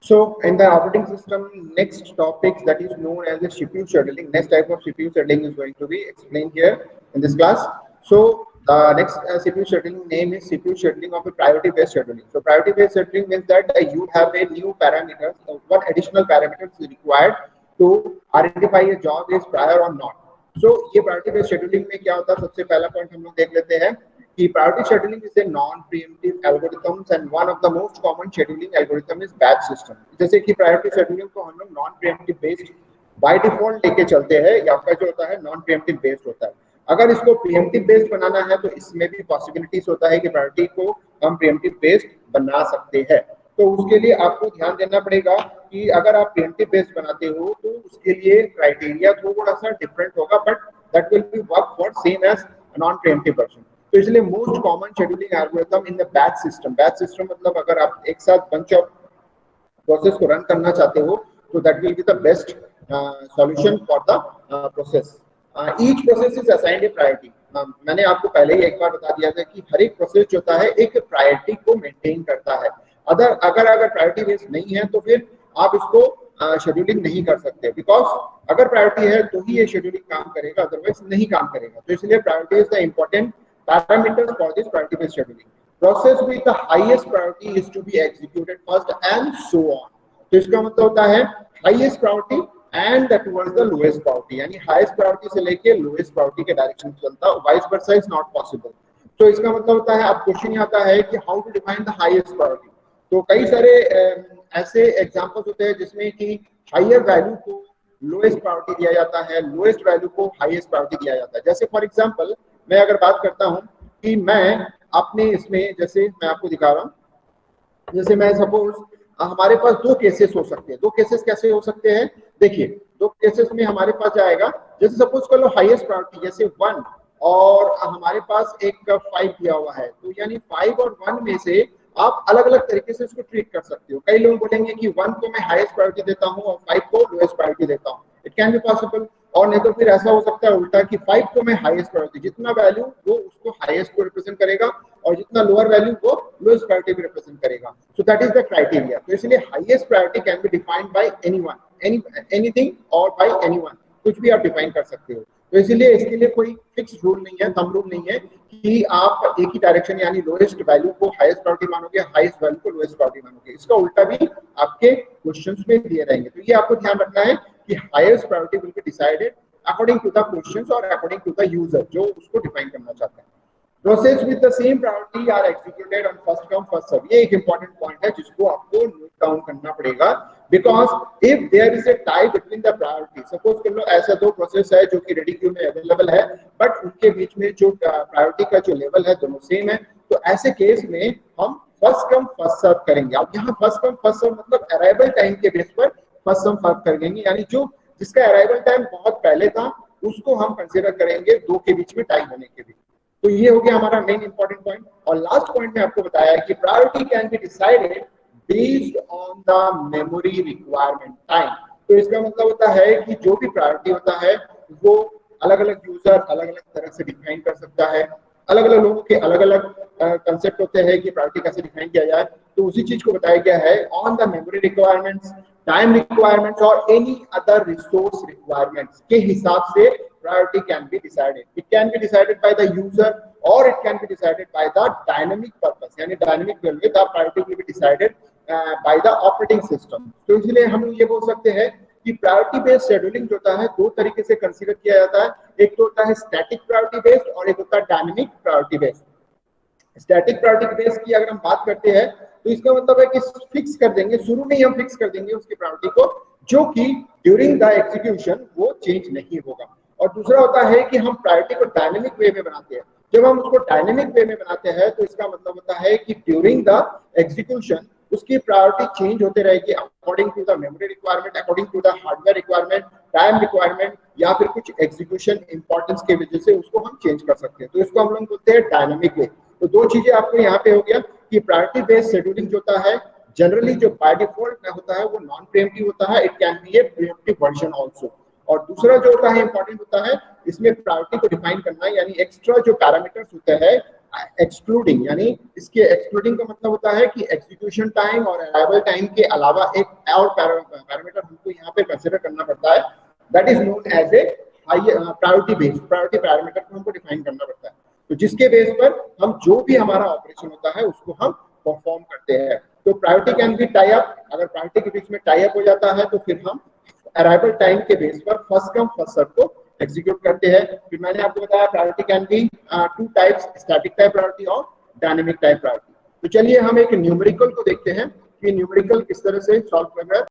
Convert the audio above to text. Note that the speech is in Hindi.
So in the operating system, next topics that is known as the CPU scheduling. Next type of CPU scheduling is going to be explained here in this class. So the next CPU scheduling name is CPU scheduling of a priority-based scheduling. So priority-based scheduling means that you have a new parameter, one additional parameter is required to identify a job is prior or not. So ये priority-based scheduling में क्या होता है? सबसे पहला point हम लोग देख लेते हैं कि priority scheduling is a non-preemptive algorithms and one of the most common scheduling algorithm is batch system. जैसे कि priority scheduling को हम लोग non-preemptive based by default लेके चलते हैं, या आपका जो होता है non-preemptive based होता है. अगर इसको preemptive based बनाना है तो इसमें भी possibilities होता है कि priority को हम preemptive based बना सकते हैं. तो उसके लिए आपको ध्यान देना पड़ेगा कि अगर आप प्रिएम्प्टिव बेस्ड बनाते हो तो उसके लिए क्राइटेरिया थोड़ा सा डिफरेंट होगा, but that will be work for same as non preemptive version. तो इसलिए most common scheduling algorithm in the batch system मतलब अगर आप एक साथ बंच ऑफ प्रोसेस को रन करना चाहते हो तो that will be the best solution for the process. Each process is assigned a priority. मैंने आपको पहले ही एक बार बता दिया था कि हर एक प्रोसेस जो होता है एक प्रायोरिटी को मेंटेन करता है. अगर प्रायोरिटी बेस्ड नहीं है तो फिर आप इसको शेड्यूलिंग नहीं कर सकते, बिकॉज अगर प्रायोरिटी है तो ही ये शेड्यूलिंग काम करेगा, अदरवाइज नहीं काम करेगा. तो इसलिए priority is the important parameters for this priority based scheduling. Process with the highest priority is to be executed first and so on. तो इसका मतलब होता है highest priority and towards the lowest priority, यानी हाईएस्ट प्रायोरिटी से लेके लोएस्ट प्रायोरिटी के डायरेक्शन में चलता है. Vice versa is not possible. तो इसका मतलब होता है अब क्वेश्चन आता है कि how to define the highest priority. तो कई सारे ऐसे एग्जांपल्स होते हैं जिसमें कि हायर वैल्यू को लोएस्ट प्रायोरिटी दिया जाता है, लोएस्ट वैल्यू को हाईएस्ट प्रायोरिटी दिया जाता है. जैसे फॉर एग्जांपल मैं अगर बात करता हूं कि मैं अपने इसमें, जैसे मैं आपको दिखा रहा हूं, जैसे मैं सपोज हमारे पास दो केसेस हो सकते हैं. दो केसेस कैसे हो सकते हैं? देखिए दो केसेस में हमारे पास जाएगा, जैसे सपोज कर लो हाईएस्ट प्रायोरिटी जैसे 1 और हमारे पास एक 5 दिया हुआ है, तो यानी 5 और 1 में से आप अलग अलग तरीके से इसको ट्रीट कर सकते हो. कई लोग बोलेंगे कि 1 को मैं हाईएस्ट प्रायोरिटी देता हूं और 5 को लोएस्ट प्रायोरिटी देता हूं. It can be possible. और नहीं तो फिर ऐसा हो सकता है उल्टा कि 5 को मैं हाईएस्ट प्रायोरिटी, जितना वैल्यू वो उसको हाईएस्ट को रिप्रेजेंट करेगा और जितना लोअर वैल्यू वो लोएस्ट प्रायोरिटी भी रिप्रेजेंट करेगा. So that is the criteria. तो इसलिए highest priority can be defined by anyone, anything और बाय एनीवन, कुछ भी आप डिफाइन कर सकते हो. तो इसलिए इसके लिए कोई फिक्स रूल नहीं है, थंब रूल नहीं है कि आप एक ही डायरेक्शन यानी लोएस्ट वैल्यू को हाईएस्ट प्रायोरिटी मानोगे, हाईएस्ट वैल्यू को लोएस्ट प्रायोरिटी मानोगे. इसका उल्टा भी आपके क्वेश्चंस में दिए रहेंगे. तो ये आपको ध्यान रखना है कि highest priority will be decided according to the questions और अकॉर्डिंग टू द यूजर जो उसको डिफाइन करना चाहता है. Process with the same priority are executed on first come first serve. ये एक इंपॉर्टेंट पॉइंट है जिसको आपको नोट डाउन करना पड़ेगा, because if there is a tie between the priority, suppose कर लो ऐसा दो प्रोसेस है जो कि रेडी क्यू में अवेलेबल है बट उनके बीच में जो प्रायोरिटी का जो लेवल है दोनों सेम है, तो ऐसे केस में हम फर्स्ट कम फर्स्ट सर्व करेंगे. अब यहाँ फर्स्ट कम फर्स्ट सर्व मतलब अराइवल टाइम के बेस पर फर्स्ट कम फर्स्ट करेंगे, यानी जो जिसका अराइवल टाइम बहुत पहले था उसको हम कंसीडर करेंगे दो के बीच में टाइम होने के लिए. तो ये हो गया हमारा मेन इंपॉर्टेंट पॉइंट. और लास्ट पॉइंट में आपको बताया कि priority can be decided based on the memory requirement time. तो इसका मतलब होता है कि जो भी प्रायोरिटी होता है वो अलग अलग यूजर अलग अलग तरह से डिफाइन कर सकता है. अलग अलग लोगों के अलग अलग कंसेप्ट होते हैं कि प्रायोरिटी कैसे डिफाइन किया जाए. तो उसी चीज को बताया गया है on the memory requirements, time requirements और एनी अदर रिसोर्स रिक्वायरमेंट्स के हिसाब से priority can be decided. It can be decided by the user or it can be decided by the dynamic purpose. यानी dynamic value the priority will be decided by the operating system. तो इसलिए हम ये बोल सकते हैं कि प्रायोरिटी बेस्ड शेड्यूलिंग जो होता है दो तरीके से कंसीडर किया जाता है. एक तो होता है स्टैटिक प्रायोरिटी बेस्ड और एक होता है dynamic priority based. Static priority based की अगर हम बात करते हैं तो इसका मतलब है कि फिक्स कर देंगे, शुरू में ही हम फिक्स कर देंगे उसकी प्रायोरिटी को, जो कि ड्यूरिंग द एग्जीक्यूशन वो चेंज नहीं होगा. और दूसरा होता है कि हम प्रायोरिटी को डायनेमिक वे में बनाते हैं. जब हम उसको डायनेमिक वे में बनाते हैं तो इसका मतलब होता है कि ड्यूरिंग द एग्जीक्यूशन उसकी प्रायोरिटी चेंज होते रहेगी according to the memory requirement, according to the hardware requirement, time requirement या फिर कुछ एग्जीक्यूशन इंपॉर्टेंस की वजह से उसको हम चेंज कर सकते हैं. तो इसको हम लोग बोलते हैं डायनेमिक वे. तो दो चीजें आपको यहाँ पे हो गया कि प्रायोरिटी बेस्ड शेड्यूलिंग जो होता है जनरली जो बाय डिफॉल्ट होता है वो नॉन प्रीएम्प्टिव होता है. It can be A pre-emptive version also. और दूसरा जो होता है इंपॉर्टेंट होता है इसमें प्रायोरिटी को डिफाइन करना, यानी एक्स्ट्रा जो पैरामीटर्स होते हैं एक्सक्लूडिंग, यानी इसके एक्सक्लूडिंग का मतलब होता है कि एग्जीक्यूशन टाइम और अराइवल टाइम के अलावा एक और पैरामीटर हमको यहाँ पे कंसिडर करना पड़ता है, that is known as a priority base, priority parameter को हमको डिफाइन करना पड़ता है। तो जिसके बेस पर हम जो भी हमारा ऑपरेशन होता है उसको हम परफॉर्म करते हैं। तो priority can be tie up, अगर प्रायोरिटी के बीच में टाई अप हो जाता है तो फिर हम अराइवल टाइम के बेस पर फर्स्ट कम फर्स्ट सर्व को एग्जीक्यूट करते हैं। फिर मैंने आपको बताया priority can be two types, static type priority और डायनेमिक टाइप प्रायोरिटी। तो चलिए हम एक न्यूमेरिकल को देखते हैं कि न्यूमेरिकल किस तरह से सॉल्व कर रहा है।